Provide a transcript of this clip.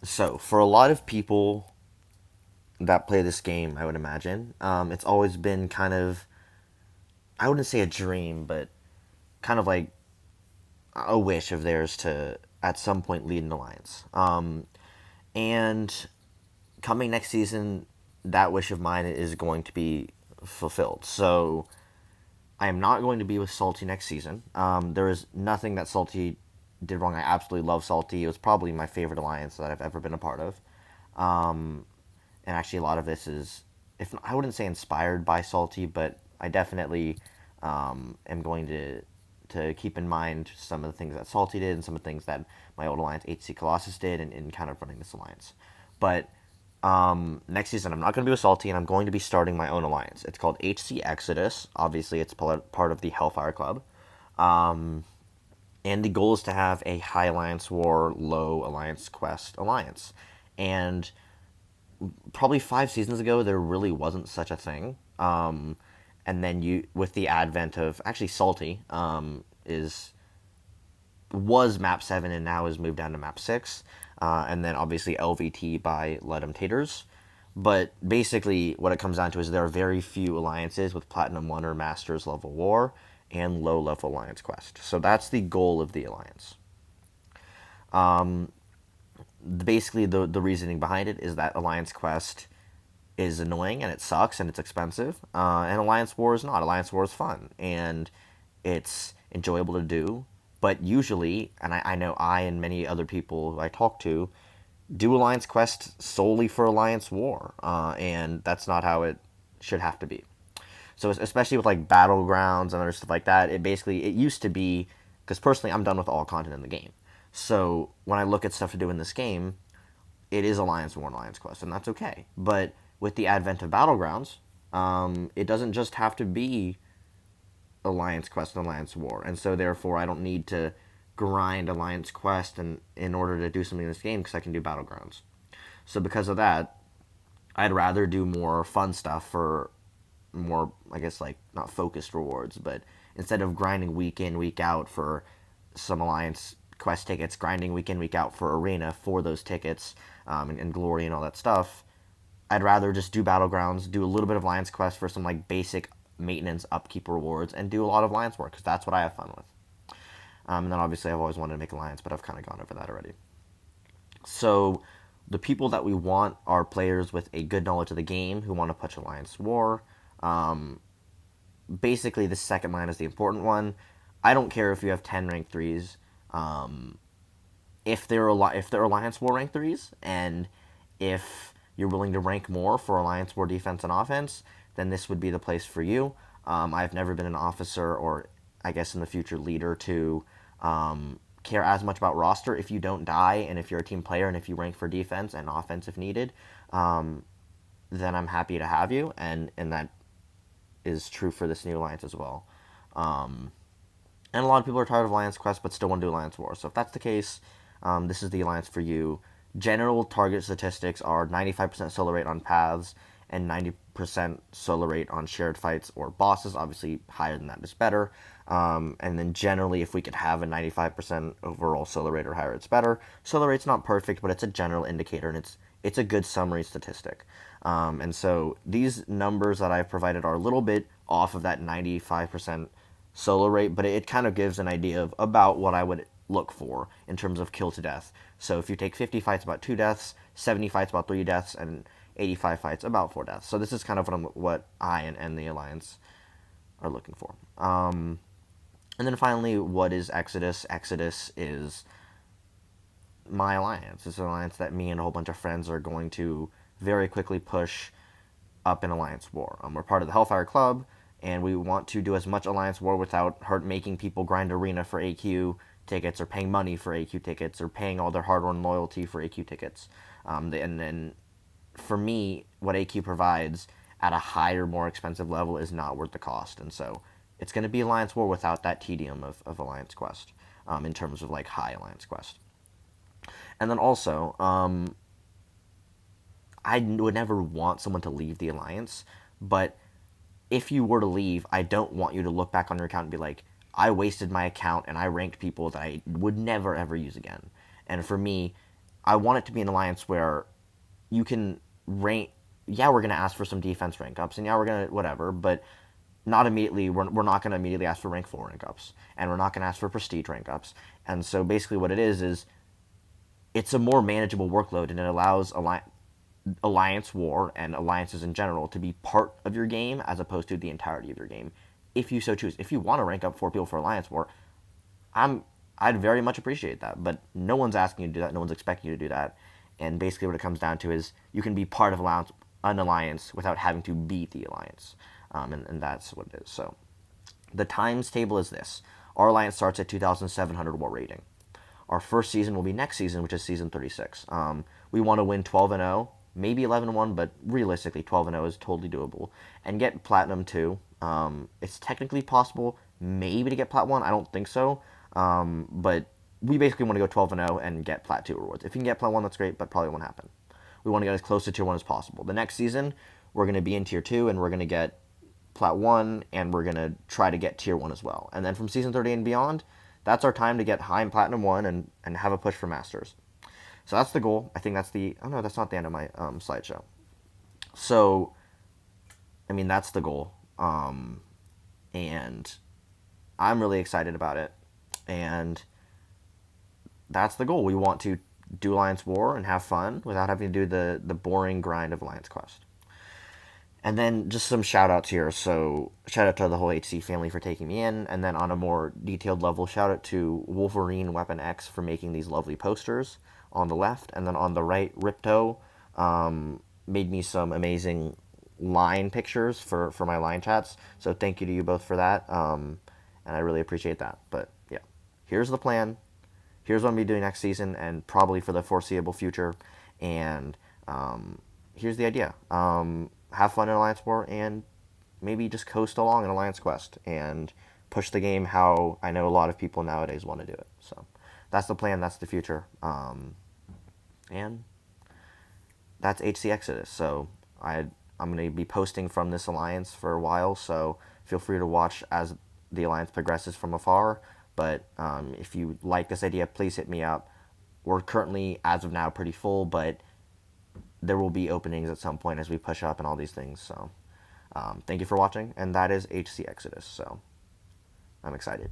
So, for a lot of people that play this game, I would imagine, it's always been kind of, I wouldn't say a dream, but kind of like a wish of theirs to, at some point, lead an alliance. And coming next season, that wish of mine is going to be fulfilled. So, I am not going to be with Salty next season. There is nothing that Salty did wrong. I absolutely love Salty. It was probably my favorite alliance that I've ever been a part of. And actually, a lot of this is, if I wouldn't say inspired by Salty, but I definitely am going to keep in mind some of the things that Salty did and some of the things that my old alliance HC Colossus did in kind of running this alliance. But next season, I'm not going to be with Salty, and I'm going to be starting my own alliance. It's called HC Exodus. Obviously, it's part of the Hellfire Club. And the goal is to have a high alliance war, low alliance quest alliance. And probably 5 seasons ago, there really wasn't such a thing. And then with the advent of actually Salty, is was map 7 and now has moved down to map 6. And then obviously LVT by Ledum Taters. But basically, what it comes down to is there are very few alliances with Platinum 1 or Masters level war and low level alliance quest. So that's the goal of the alliance. Basically, the reasoning behind it is that alliance quest is annoying and it sucks and it's expensive. And Alliance War is not. Alliance War is fun and it's enjoyable to do. But usually, and I know I and many other people who I talk to do Alliance Quest solely for Alliance War, and that's not how it should have to be. So especially with like battlegrounds and other stuff like that, it used to be, because personally I'm done with all content in the game. So when I look at stuff to do in this game, it is Alliance War and Alliance Quest, and that's okay. But with the advent of Battlegrounds, it doesn't just have to be Alliance Quest and Alliance War, and so therefore I don't need to grind Alliance Quest in order to do something in this game because I can do Battlegrounds. So because of that, I'd rather do more fun stuff for more, I guess, like not focused rewards, but instead of grinding week in, week out for some Alliance Quest tickets, grinding week in, week out for Arena for those tickets, and Glory and all that stuff, I'd rather just do Battlegrounds, do a little bit of Alliance Quest for some like basic maintenance upkeep rewards, and do a lot of Alliance work because that's what I have fun with. And then obviously I've always wanted to make Alliance, but I've kind of gone over that already. So the people that we want are players with a good knowledge of the game who want to push Alliance War. Basically, the second line is the important one. I don't care if you have 10 rank 3s. If they're Alliance War rank 3s, and if you're willing to rank more for Alliance War defense and offense, then this would be the place for you. I've never been an officer, or I guess in the future leader, to care as much about roster. If you don't die, and if you're a team player, and if you rank for defense and offense if needed, then I'm happy to have you, and that is true for this new alliance as well. And a lot of people are tired of Alliance Quest but still want to do Alliance War. So if that's the case, this is the alliance for you. General target statistics are 95% solo rate on paths and 90% solo rate on shared fights or bosses. Obviously, higher than that is better. And then generally, if we could have a 95% overall solo rate or higher, it's better. Solo rate's not perfect, but it's a general indicator, and it's a good summary statistic. And so these numbers that I've provided are a little bit off of that 95% solo rate, but it kind of gives an idea of about what I would look for in terms of kill to death. So if you take 50 fights, about 2 deaths, 70 fights, about 3 deaths, and 85 fights, about 4 deaths. So this is kind of what I and the Alliance are looking for. And then finally, what is Exodus? Exodus is my alliance. It's an alliance that me and a whole bunch of friends are going to very quickly push up in Alliance War. We're part of the Hellfire Club, and we want to do as much Alliance War without making people grind Arena for AQ tickets, or paying money for AQ tickets, or paying all their hard-earned loyalty for AQ tickets. And then, for me, what AQ provides at a higher, more expensive level is not worth the cost. And so it's going to be Alliance War without that tedium of Alliance Quest, in terms of like high Alliance Quest. And then also, I would never want someone to leave the Alliance, but if you were to leave, I don't want you to look back on your account and be like, I wasted my account and I ranked people that I would never ever use again. And for me, I want it to be an alliance where you can rank. Yeah, we're gonna ask for some defense rank ups, and yeah, we're gonna whatever, but not immediately. We're not gonna immediately ask for rank 4 rank ups, and we're not gonna ask for prestige rank ups. And so basically, what it is it's a more manageable workload, and it allows alliance war and alliances in general to be part of your game as opposed to the entirety of your game, if you so choose. If you want to rank up 4 people for alliance war, I'd very much appreciate that, but no one's asking you to do that. No one's expecting you to do that. And basically, what it comes down to is you can be part of an alliance without having to beat the alliance, and that's what it is. So, the times table is this: our alliance starts at 2,700 war rating. Our first season will be next season, which is season 36. We want to win 12-0, maybe 11-1, but realistically, 12-0 is totally doable, and get platinum 2. It's technically possible, maybe to get plat 1. I don't think so, but we basically want to go 12-0 and get plat 2 rewards. If you can get plat 1, that's great, but probably won't happen. We want to get as close to tier 1 as possible. The next season, we're going to be in tier 2, and we're going to get plat 1, and we're going to try to get tier 1 as well. And then from season 30 and beyond, that's our time to get high in platinum 1 and have a push for masters. So that's the goal. I think that's the... Oh, no, that's not the end of my slideshow. So, I mean, that's the goal. And I'm really excited about it. And that's the goal. We want to do Alliance War and have fun without having to do the boring grind of Alliance Quest. And then just some shout-outs here. So shout out to the whole HC family for taking me in. And then on a more detailed level, shout out to Wolverine Weapon X for making these lovely posters on the left. And then on the right, Ripto made me some amazing line pictures for my line chats. So thank you to you both for that. And I really appreciate that. But yeah, here's the plan. Here's what I'm going to be doing next season and probably for the foreseeable future. And here's the idea. Have fun in Alliance War and maybe just coast along in Alliance Quest and push the game how I know a lot of people nowadays want to do it. So that's the plan. That's the future. And that's HC Exodus. So I'm going to be posting from this alliance for a while. So feel free to watch as the alliance progresses from afar. But if you like this idea, please hit me up. We're currently, as of now, pretty full, but there will be openings at some point as we push up and all these things. So thank you for watching, and that is HC Exodus. So I'm excited.